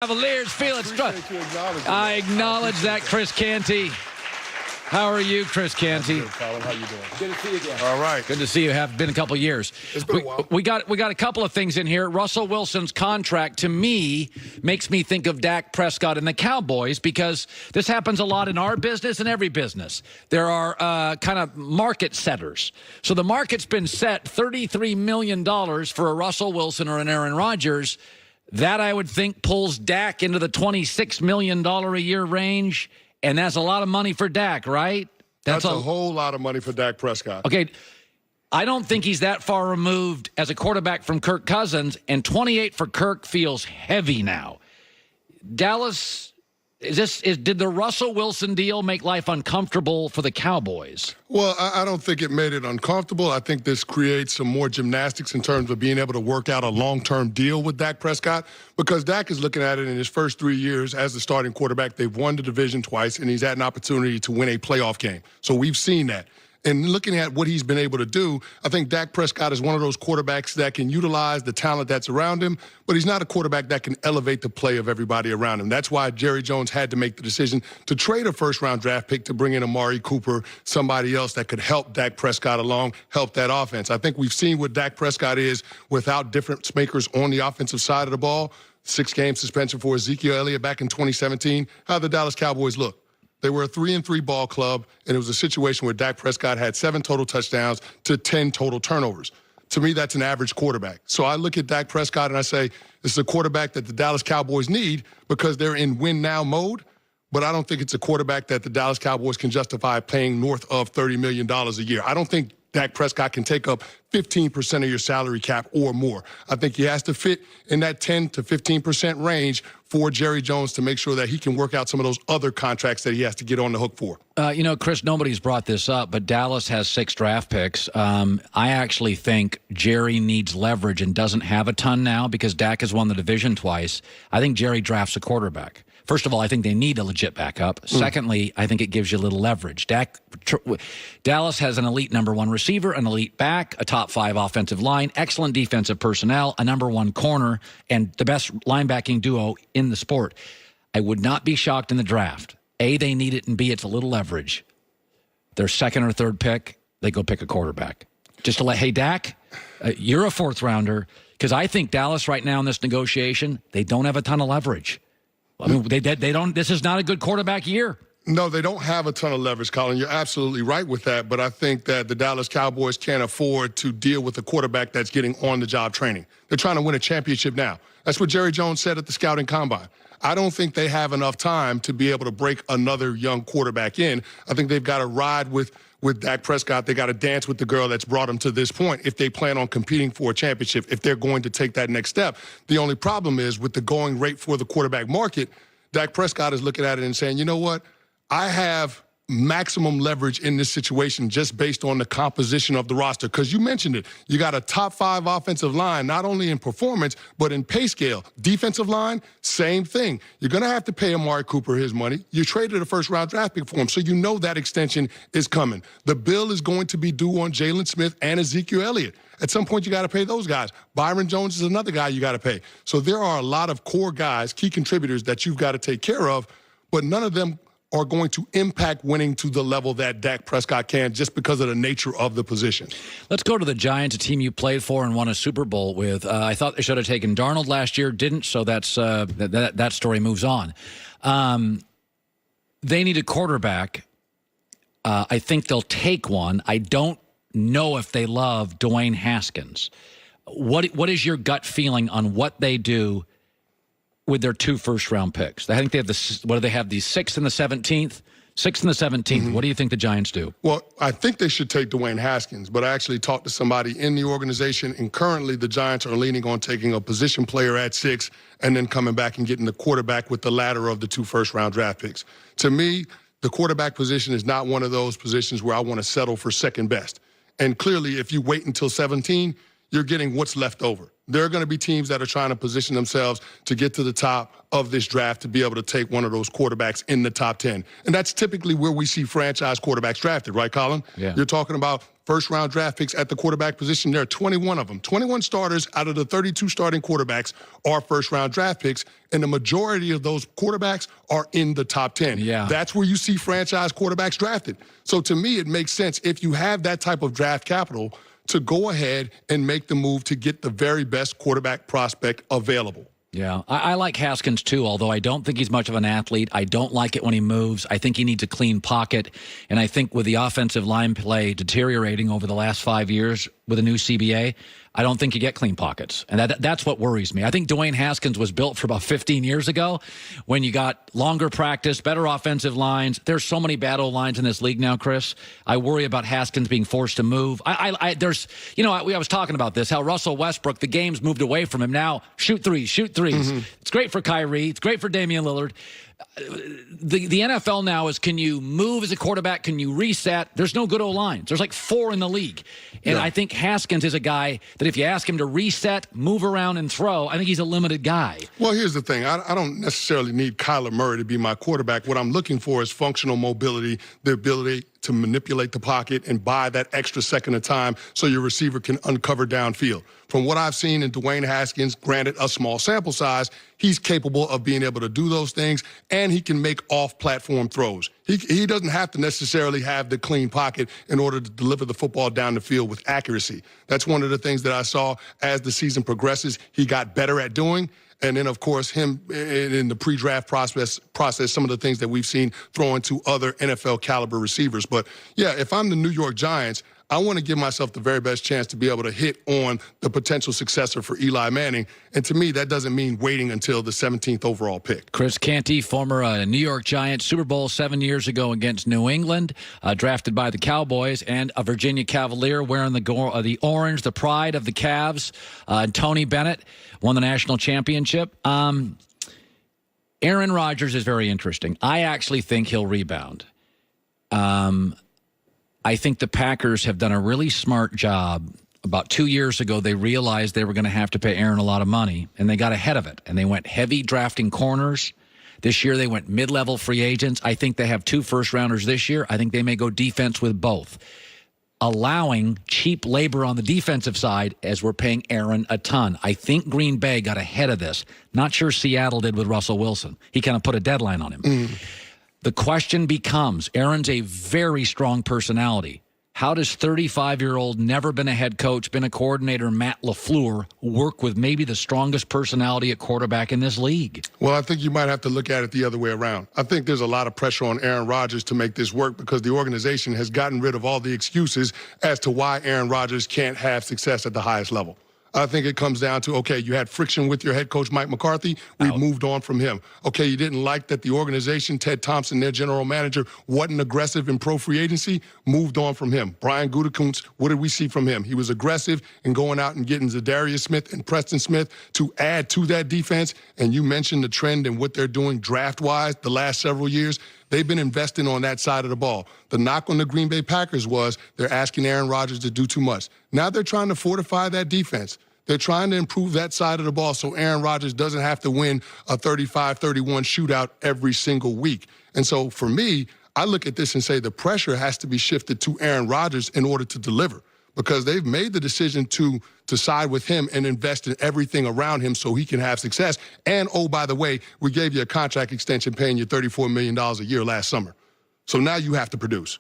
Cavaliers feeling strong. I acknowledge that, Chris Canty. How are you, Chris Canty? Good, Colin. How you doing? Good to see you again. All right. Good to see you. Have been a couple of years. It's been a while. We got a couple of things in here. Russell Wilson's contract, to me, makes me think of Dak Prescott and the Cowboys, because this happens a lot in our business and every business. There are kind of market setters. So the market's been set $33 million for a Russell Wilson or an Aaron Rodgers. That, I would think, pulls Dak into the $26 million a year range. And that's a lot of money for Dak, right? That's a whole lot of money for Dak Prescott. Okay, I don't think he's that far removed as a quarterback from Kirk Cousins, and 28 for Kirk feels heavy now. Dallas, did the Russell Wilson deal make life uncomfortable for the Cowboys? Well, I don't think it made it uncomfortable. I think this creates some more gymnastics in terms of being able to work out a long-term deal with Dak Prescott, because Dak is looking at it in his first 3 years as the starting quarterback. They've won the division twice, and he's had an opportunity to win a playoff game. So we've seen that. And looking at what he's been able to do, I think Dak Prescott is one of those quarterbacks that can utilize the talent that's around him, but he's not a quarterback that can elevate the play of everybody around him. That's why Jerry Jones had to make the decision to trade a first-round draft pick to bring in Amari Cooper, somebody else that could help Dak Prescott along, help that offense. I think we've seen what Dak Prescott is without difference makers on the offensive side of the ball. 6-game suspension for Ezekiel Elliott back in 2017. How the Dallas Cowboys look? They were a 3-3 ball club, and it was a situation where Dak Prescott had 7 total touchdowns to 10 total turnovers. To me, that's an average quarterback. So I look at Dak Prescott and I say, this is a quarterback that the Dallas Cowboys need because they're in win-now mode, but I don't think it's a quarterback that the Dallas Cowboys can justify paying north of $30 million a year. I don't think Dak Prescott can take up 15% of your salary cap or more. I think he has to fit in that 10 to 15% range for Jerry Jones to make sure that he can work out some of those other contracts that he has to get on the hook for. You know, Chris, nobody's brought this up, but Dallas has 6 draft picks. I actually think Jerry needs leverage and doesn't have a ton now because Dak has won the division twice. I think Jerry drafts a quarterback. First of all, I think they need a legit backup. Secondly, I think it gives you a little leverage. Dallas has an elite #1 receiver, an elite back, a top 5 offensive line, excellent defensive personnel, a #1 corner, and the best linebacking duo in the sport. I would not be shocked in the draft. A, they need it, and B, it's a little leverage. Their second or third pick, they go pick a quarterback. Just to let, hey, Dak, you're a 4th rounder, because I think Dallas right now in this negotiation, they don't have a ton of leverage. I mean, they don't. This is not a good quarterback year. No, they don't have a ton of leverage, Colin. You're absolutely right with that. But I think that the Dallas Cowboys can't afford to deal with a quarterback that's getting on-the-job training. They're trying to win a championship now. That's what Jerry Jones said at the scouting combine. I don't think they have enough time to be able to break another young quarterback in. I think they've got to ride with Dak Prescott. They got to dance with the girl that's brought them to this point if they plan on competing for a championship, if they're going to take that next step. The only problem is with the going rate for the quarterback market, Dak Prescott is looking at it and saying, you know what? I have maximum leverage in this situation just based on the composition of the roster. Because you mentioned it. You got a top 5 offensive line, not only in performance, but in pay scale. Defensive line, same thing. You're going to have to pay Amari Cooper his money. You traded a first-round draft pick for him, so you know that extension is coming. The bill is going to be due on Jalen Smith and Ezekiel Elliott. At some point, you got to pay those guys. Byron Jones is another guy you got to pay. So there are a lot of core guys, key contributors that you've got to take care of, but none of them are going to impact winning to the level that Dak Prescott can just because of the nature of the position. Let's go to the Giants, a team you played for and won a Super Bowl with. I thought they should have taken Darnold last year, didn't, so that's that story moves on. They need a quarterback. I think they'll take one. I don't know if they love Dwayne Haskins. What is your gut feeling on what they do with their 2 first-round picks? I think they have what do they have, the 6th and the 17th? 6th and the 17th. What do you think the Giants do? Well, I think they should take Dwayne Haskins, but I actually talked to somebody in the organization, and currently the Giants are leaning on taking a position player at 6 and then coming back and getting the quarterback with the latter of the 2 first-round draft picks. To me, the quarterback position is not one of those positions where I want to settle for second best. And clearly, if you wait until 17, you're getting what's left over. there are going to be teams that are trying to position themselves to get to the top of this draft to be able to take one of those quarterbacks in the top 10. And that's typically where we see franchise quarterbacks drafted, right, Colin? Yeah. You're talking about first-round draft picks at the quarterback position. There are 21 of them. 21 starters out of the 32 starting quarterbacks are first-round draft picks, and the majority of those quarterbacks are in the top 10. Yeah. That's where you see franchise quarterbacks drafted. So to me, it makes sense if you have that type of draft capital to go ahead and make the move to get the very best quarterback prospect available. Yeah, I like Haskins too, although I don't think he's much of an athlete. I don't like it when he moves. I think he needs a clean pocket. And I think with the offensive line play deteriorating over the last 5 years with a new CBA, I don't think you get clean pockets. And that's what worries me. I think Dwayne Haskins was built for about 15 years ago when you got longer practice, better offensive lines. There's so many bad old lines in this league now, Chris. I worry about Haskins being forced to move. I was talking about this, how Russell Westbrook, the game's moved away from him. Now, shoot threes. Mm-hmm. It's great for Kyrie. It's great for Damian Lillard. The NFL now is, can you move as a quarterback? Can you reset? There's no good O-lines. There's like 4 in the league. And I think Haskins is a guy that if you ask him to reset, move around, and throw, I think he's a limited guy. Well, here's the thing. I don't necessarily need Kyler Murray to be my quarterback. What I'm looking for is functional mobility, the ability to manipulate the pocket and buy that extra second of time so your receiver can uncover downfield. From what I've seen in Dwayne Haskins, granted a small sample size, he's capable of being able to do those things, and he can make off-platform throws. He doesn't have to necessarily have the clean pocket in order to deliver the football down the field with accuracy. That's one of the things that I saw as the season progresses, he got better at doing. And then, of course, him in the pre-draft process, some of the things that we've seen throwing to other NFL caliber receivers. But, yeah, if I'm the New York Giants, I want to give myself the very best chance to be able to hit on the potential successor for Eli Manning. And to me, that doesn't mean waiting until the 17th overall pick. Chris Canty, former New York Giant, Super Bowl 7 years ago against New England, drafted by the Cowboys, and a Virginia Cavalier wearing the orange, the pride of the Cavs. Tony Bennett won the national championship. Aaron Rodgers is very interesting. I actually think he'll rebound. I think the Packers have done a really smart job. About 2 years ago, they realized they were going to have to pay Aaron a lot of money, and they got ahead of it, and they went heavy drafting corners. This year, they went mid-level free agents. I think they have 2 first-rounders this year. I think they may go defense with both, allowing cheap labor on the defensive side as we're paying Aaron a ton. I think Green Bay got ahead of this. Not sure Seattle did with Russell Wilson. He kind of put a deadline on him. The question becomes, Aaron's a very strong personality. How does 35-year-old, never been a head coach, been a coordinator, Matt LaFleur, work with maybe the strongest personality at quarterback in this league? Well, I think you might have to look at it the other way around. I think there's a lot of pressure on Aaron Rodgers to make this work because the organization has gotten rid of all the excuses as to why Aaron Rodgers can't have success at the highest level. I think it comes down to, okay, you had friction with your head coach, Mike McCarthy. We've moved on from him. Okay, you didn't like that the organization, Ted Thompson, their general manager, wasn't aggressive in pro free agency. Moved on from him. Brian Gutekunst, what did we see from him? He was aggressive in going out and getting Zadarius Smith and Preston Smith to add to that defense. And you mentioned the trend and what they're doing draft-wise the last several years. They've been investing on that side of the ball. The knock on the Green Bay Packers was they're asking Aaron Rodgers to do too much. Now they're trying to fortify that defense. They're trying to improve that side of the ball so Aaron Rodgers doesn't have to win a 35-31 shootout every single week. And so for me, I look at this and say the pressure has to be shifted to Aaron Rodgers in order to deliver because they've made the decision to side with him and invest in everything around him so he can have success. And, oh, by the way, we gave you a contract extension paying you $34 million a year last summer. So now you have to produce.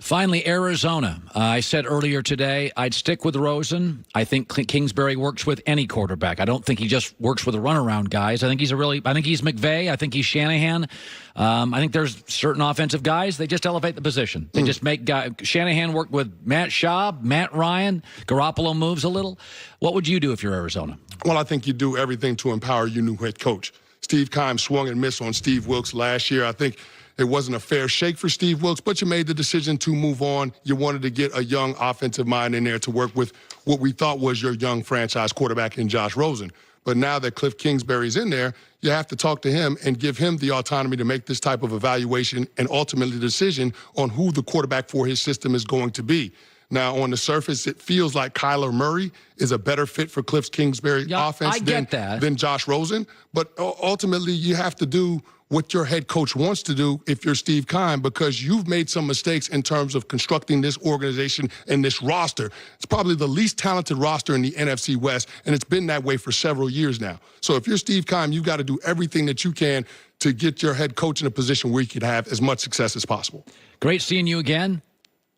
Finally, Arizona. I said earlier today I'd stick with Rosen. I think Kingsbury works with any quarterback. I don't think he just works with the runaround guys. I think he's McVay. I think he's Shanahan. I think there's certain offensive guys, they just elevate the position. They just make Shanahan work with Matt Schaub, Matt Ryan. Garoppolo moves a little. What would you do if you're Arizona? Well, I think you do everything to empower your new head coach. Steve Keim swung and missed on Steve Wilks last year. I think it wasn't a fair shake for Steve Wilks, but you made the decision to move on. You wanted to get a young offensive mind in there to work with what we thought was your young franchise quarterback in Josh Rosen. But now that Cliff Kingsbury's in there, you have to talk to him and give him the autonomy to make this type of evaluation and ultimately the decision on who the quarterback for his system is going to be. Now, on the surface, it feels like Kyler Murray is a better fit for Cliff Kingsbury offense than Josh Rosen. But ultimately, you have to do what your head coach wants to do if you're Steve Keim, because you've made some mistakes in terms of constructing this organization and this roster. It's probably the least talented roster in the NFC West, and it's been that way for several years now. So if you're Steve Keim, you've got to do everything that you can to get your head coach in a position where you can have as much success as possible. Great seeing you again,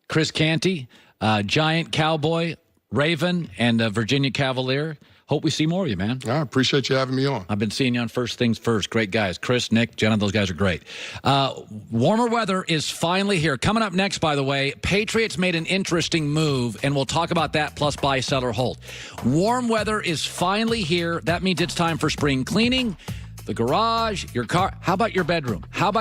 Chris Canty, Giant, Cowboy, Raven, and Virginia Cavalier. Hope we see more of you, man. I appreciate you having me on. I've been seeing you on First Things First. Great guys. Chris, Nick, Jenna, those guys are great. Warmer weather is finally here. Coming up next, by the way, Patriots made an interesting move, and we'll talk about that plus buy, sell, or hold. Warm weather is finally here. That means it's time for spring cleaning, the garage, your car. How about your bedroom? How about